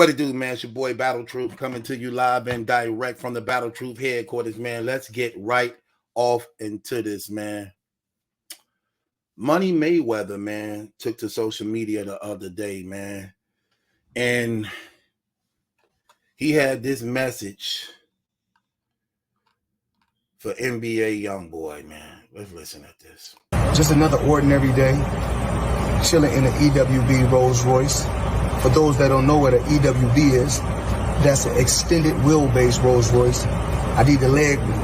What it do, man? It's your boy Battle Truth coming to you live and direct from the Battle Truth headquarters, man. Let's get right off into this, man. Money Mayweather, man, took to social media the other day, man. And he had this message for NBA Youngboy, man. Let's listen at this. Just another ordinary day, chilling in an EWB Rolls Royce. For those that don't know what an EWB is, that's an extended wheelbase Rolls Royce. I need the leg room.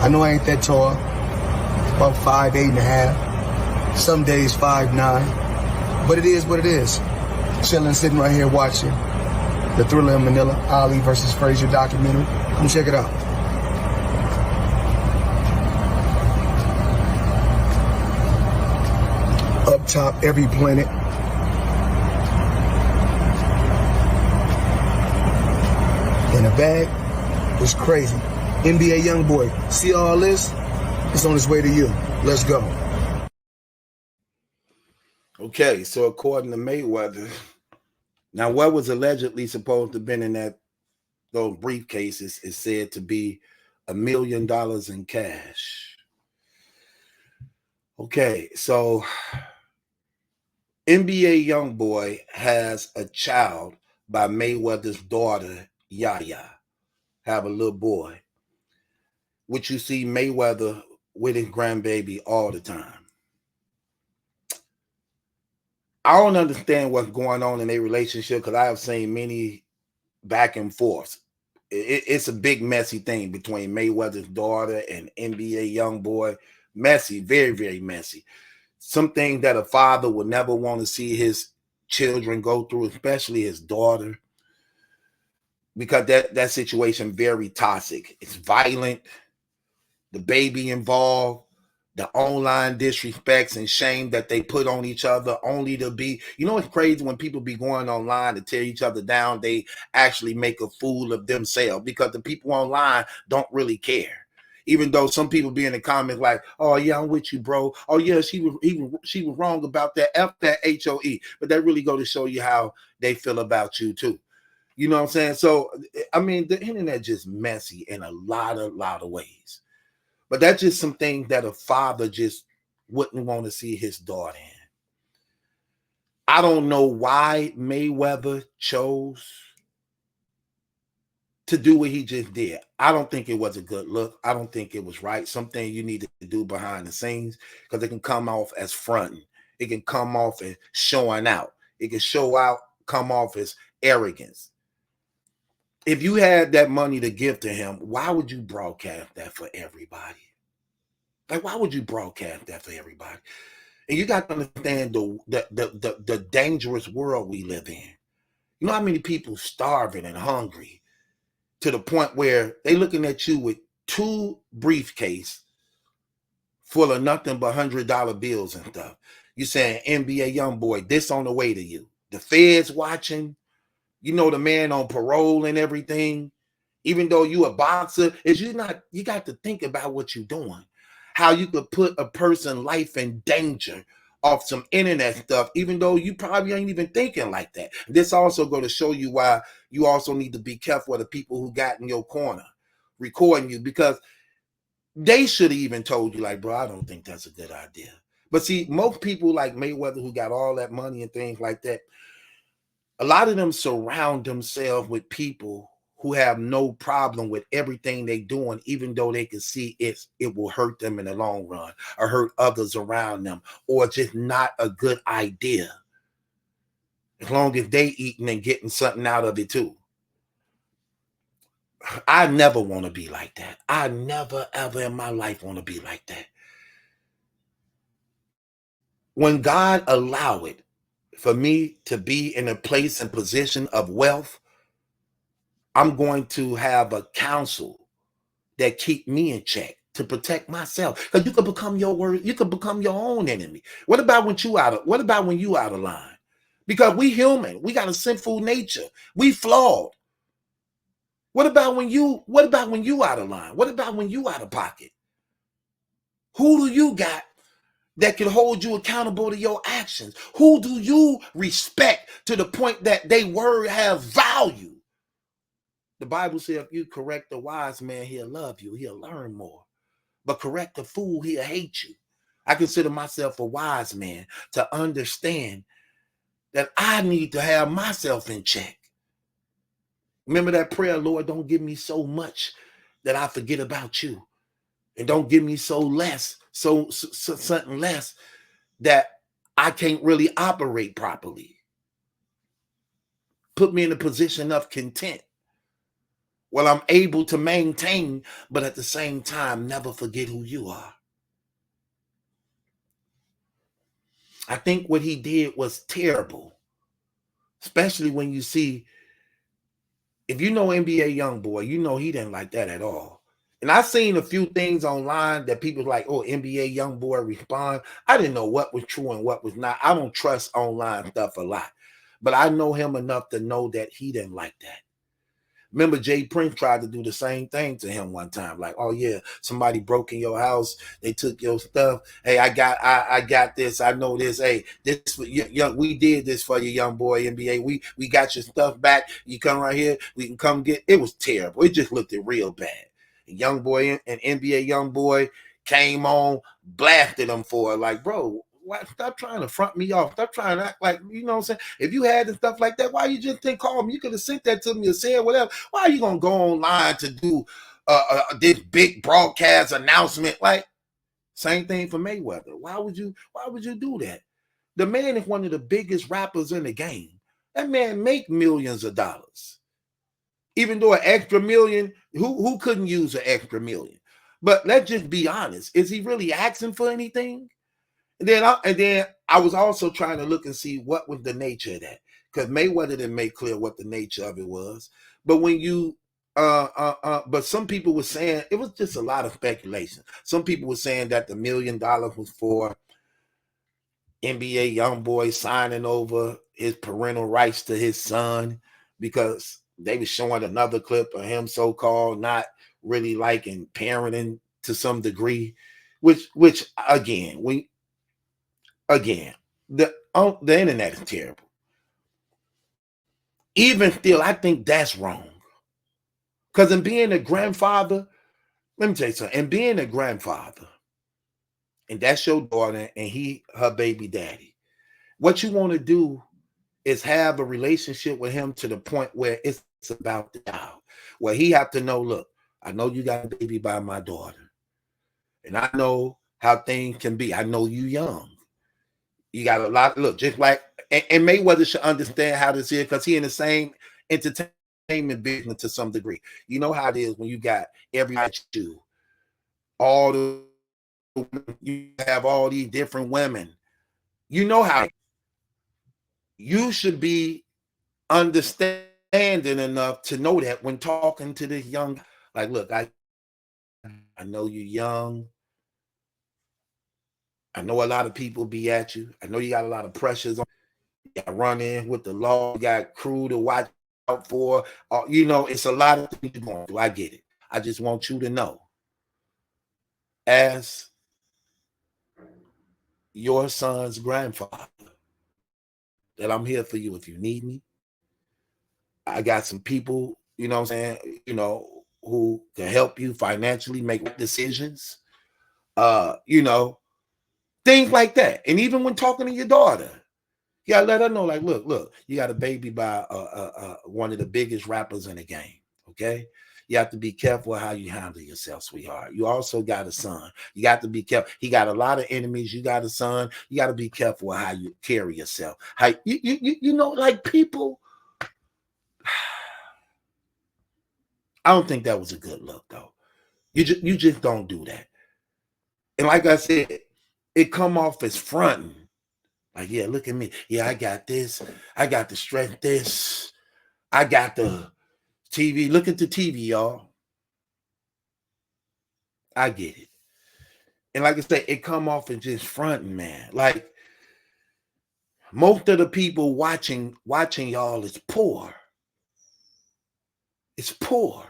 I know I ain't that tall, about 5'8.5", some days 5'9", but it is what it is. Chilling, sitting right here watching the Thriller in Manila, Ali versus Frazier documentary. Come check it out. Up top, every planet. And the bag was crazy. NBA Youngboy, see all this? It's on its way to you. Let's go. Okay, so according to Mayweather, now what was allegedly supposed to have been in those briefcases is said to be $1 million in cash. Okay, so NBA Youngboy has a child by Mayweather's daughter, Yaya. Have a little boy, which you see Mayweather with his grandbaby all the time. I don't understand what's going on in their relationship because I have seen many back and forths. It's a big messy thing between Mayweather's daughter and NBA Youngboy. Messy, very, very messy. Something that a father would never want to see his children go through, especially his daughter, because that situation very toxic. It's violent, the baby involved, the online disrespects and shame that they put on each other only to be, you know, it's crazy when people be going online to tear each other down, they actually make a fool of themselves because the people online don't really care. Even though some people be in the comments like, oh yeah, I'm with you, bro. Oh yeah, she was wrong about that. F that HOE. But that really go to show you how they feel about you too. You know what I'm saying? So, I mean, the internet just messy in a lot of ways. But that's just some things that a father just wouldn't want to see his daughter in. I don't know why Mayweather chose to do what he just did. I don't think it was a good look. I don't think it was right. Something you need to do behind the scenes because it can come off as fronting. It can come off as showing out. It can come off as arrogance. If you had that money to give to him, why would you broadcast that for everybody? Like, why would you broadcast that for everybody? And you got to understand the dangerous world we live in. You know how many people starving and hungry to the point where they looking at you with 2 briefcases full of nothing but $100 bills and stuff. You saying, NBA Youngboy, this on the way to you. The feds watching. You know, the man on parole and everything, even though you a boxer, you got to think about what you're doing. How you could put a person's life in danger off some internet stuff, even though you probably ain't even thinking like that. This also going to show you why you also need to be careful of the people who got in your corner recording you, because they should have even told you, like, bro, I don't think that's a good idea. But see, most people like Mayweather who got all that money and things like that, a lot of them surround themselves with people who have no problem with everything they're doing, even though they can see it will hurt them in the long run or hurt others around them, or just not a good idea. As long as they eating and getting something out of it too. I never want to be like that. I never, ever in my life want to be like that. When God allow it, for me to be in a place and position of wealth, I'm going to have a counsel that keep me in check to protect myself. Because you could become your own enemy. What about when you out of line? Because we human, we got a sinful nature. We flawed. What about when you out of line? What about when you out of pocket? Who do you got that can hold you accountable to your actions? Who do you respect to the point that they word have value? The Bible says if you correct the wise man, he'll love you, he'll learn more. But correct the fool, he'll hate you. I consider myself a wise man to understand that I need to have myself in check. Remember that prayer, Lord, don't give me so much that I forget about you. And don't give me something less that I can't really operate properly. Put me in a position of content. Well, I'm able to maintain, but at the same time, never forget who you are. I think what he did was terrible, especially when you see, if you know NBA Youngboy, you know he didn't like that at all. And I've seen a few things online that people like, oh, NBA Youngboy respond. I didn't know what was true and what was not. I don't trust online stuff a lot, but I know him enough to know that he didn't like that. Remember, Jay Prince tried to do the same thing to him one time. Like, oh yeah, somebody broke in your house. They took your stuff. Hey, I got this. I know this. Hey, this young, we did this for you, young boy. NBA. We got your stuff back. You come right here. We can come get. It was terrible. It just looked real bad. And young boy and NBA young boy came on, blasted him for it. Like, bro, why, stop trying to front me off. Stop trying to act like, you know what I'm saying? If you had and stuff like that, why you just didn't call me? You could have sent that to me or said whatever. Why are you going to go online to do this big broadcast announcement? Like, same thing for Mayweather. Why would you do that? The man is one of the biggest rappers in the game. That man make millions of dollars. Even though an extra million, who couldn't use an extra million? But let's just be honest. Is he really asking for anything? And then I was also trying to look and see what was the nature of that, because Mayweather didn't make clear what the nature of it was. But when you but some people were saying it was just a lot of speculation. Some people were saying that the $1 million was for NBA Youngboy signing over his parental rights to his son, because they were showing another clip of him so-called not really liking parenting to some degree, which again, the internet is terrible. Even still, I think that's wrong. Because in being a grandfather, let me tell you something, in being a grandfather, and that's your daughter and her baby daddy, what you want to do is have a relationship with him to the point where it's about the child, where he have to know, look, I know you got a baby by my daughter, and I know how things can be. I know you young. You got a lot. Look, just like, and Mayweather should understand how this is, because he in the same entertainment business to some degree. You know how it is when you got everybody you, you have all these different women. You know how you should be understanding enough to know that when talking to this young, like, look, I know you're young. I know a lot of people be at you. I know you got a lot of pressures on. You got run in with the law. You got crew to watch out for. You know, it's a lot of things you're going through. I get it. I just want you to know, as your son's grandfather, that I'm here for you if you need me. I got some people, you know what I'm saying, you know, who can help you financially make decisions. You know, things like that. And even when talking to your daughter, you gotta let her know, like, look, you got a baby by one of the biggest rappers in the game. Okay. You have to be careful how you handle yourself, sweetheart. You also got a son. You got to be careful. He got a lot of enemies. You got a son. You got to be careful how you carry yourself. How you know, like, people. I don't think that was a good look, though. You just don't do that. And like I said, it come off as fronting. Like, yeah, look at me. Yeah, I got this. I got the strength. This. I got the TV. Look at the TV, y'all. I get it. And like I said, it come off as just fronting, man. Like, most of the people watching y'all is poor. It's poor.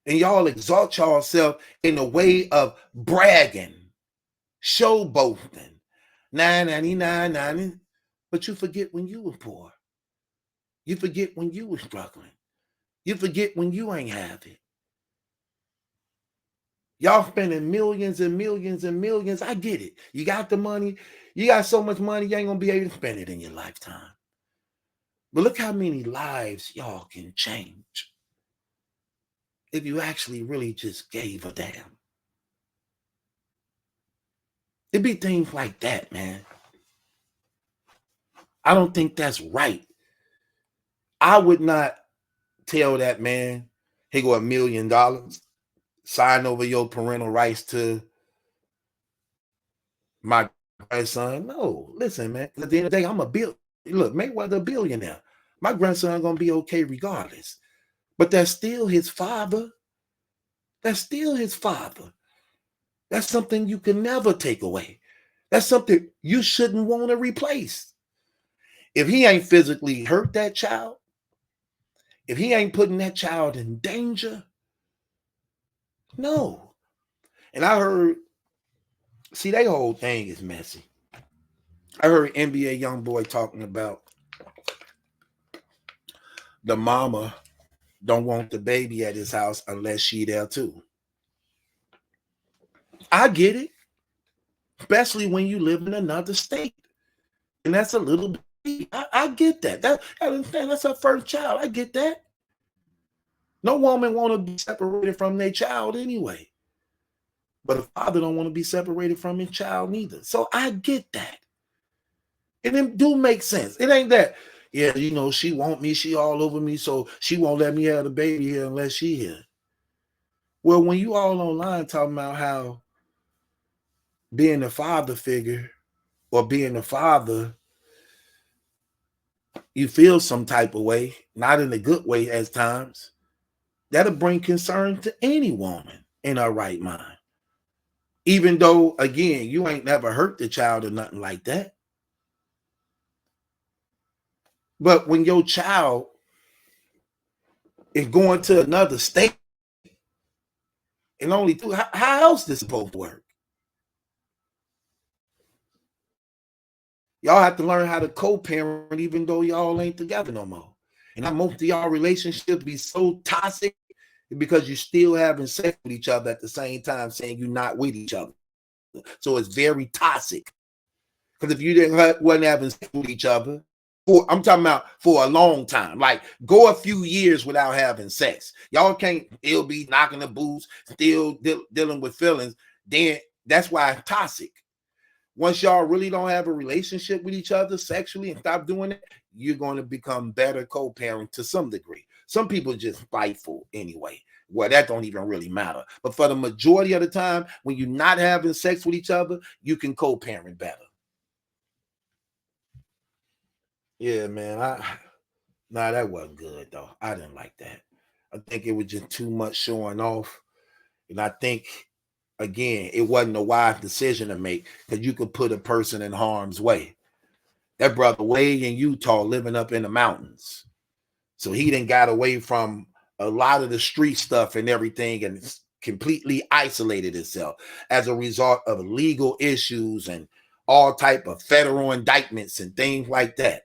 And y'all exalt yourself in a way of bragging, showboating, 999, but you forget when you were poor. You forget when you were struggling. You forget when you ain't have it. Y'all spending millions and millions and millions. I get it. You got the money. You got so much money, you ain't gonna be able to spend it in your lifetime. But look how many lives y'all can change if you actually really just gave a damn. It'd be things like that, man. I don't think that's right. I would not tell that man, here go $1 million, sign over your parental rights to my grandson. No, listen, man. At the end of the day, I'm a look, Mayweather a billionaire. My grandson gonna be okay regardless. But that's still his father. That's still his father. That's something you can never take away. That's something you shouldn't want to replace. If he ain't physically hurt that child, if he ain't putting that child in danger, no. And I heard, see, that whole thing is messy. I heard NBA Youngboy talking about the mama don't want the baby at his house unless she there too. I get it, especially when you live in another state, and that's a little bit. I get that. I understand that's her first child. I get that. No woman want to be separated from their child anyway, but a father don't want to be separated from his child neither. So I get that, and it do make sense. It ain't that. Yeah, you know, she want me, she all over me, so she won't let me have the baby here unless she here. Well, when you all online talking about how being a father figure or being a father, you feel some type of way, not in a good way at times, that'll bring concern to any woman in her right mind. Even though, again, you ain't never hurt the child or nothing like that. But when your child is going to another state and only two, how else is this supposed to work? Y'all have to learn how to co-parent even though y'all ain't together no more. And most of y'all relationships be so toxic because you still having sex with each other at the same time saying you're not with each other. So it's very toxic. Because if you wasn't having sex with each other, I'm talking about for a long time, like go a few years without having sex. Y'all can't still be knocking the boots, still dealing with feelings. Then that's why it's toxic. Once y'all really don't have a relationship with each other sexually and stop doing it, you're going to become better co-parent to some degree. Some people just spiteful anyway. Well, that don't even really matter. But for the majority of the time, when you're not having sex with each other, you can co-parent better. Yeah, man. Nah, that wasn't good though. I didn't like that. I think it was just too much showing off. And I think, again, it wasn't a wise decision to make because you could put a person in harm's way. That brother way in Utah living up in the mountains. So he done got away from a lot of the street stuff and everything and completely isolated himself as a result of legal issues and all type of federal indictments and things like that.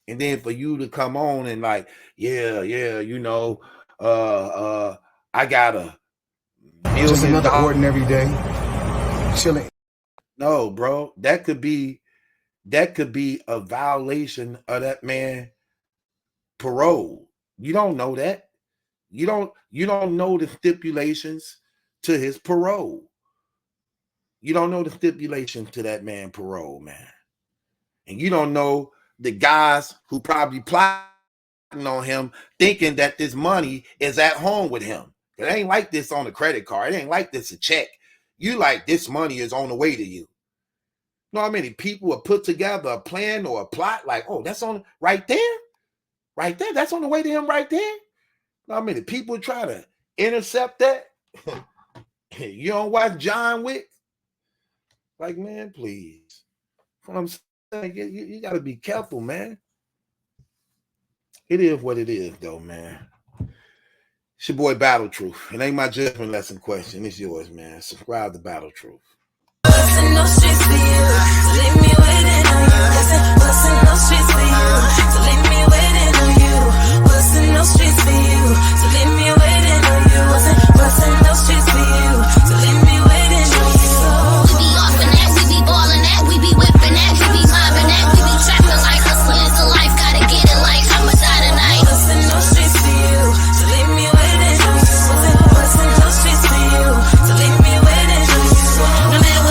And then for you to come on and like, yeah, you know, I got a Just another $1 million. ordinary day, chilling. No, bro, that could be a violation of that man parole. You don't know that. You don't know the stipulations to his parole. You don't know the stipulation to that man parole, man. And you don't know the guys who probably plotting on him thinking that this money is at home with him. It ain't like this on a credit card. It ain't like this a check. You like this money is on the way to you. You know how many people have put together a plan or a plot like, oh, that's on right there? Right there. That's on the way to him right there. You know how many people try to intercept that? You don't watch John Wick? Like, man, please. What I'm saying, you got to be careful, man. It is what it is, though, man. It's your boy Battle Truth. It ain't my judgment lesson question. It's yours, man. Subscribe to Battle Truth. bustin' no streets for you. So leave me waiting on you. Bustin' no streets for you. So leave me waiting on you. Bustin' no streets for you. So leave me waiting on you. Bustin' no streets for you.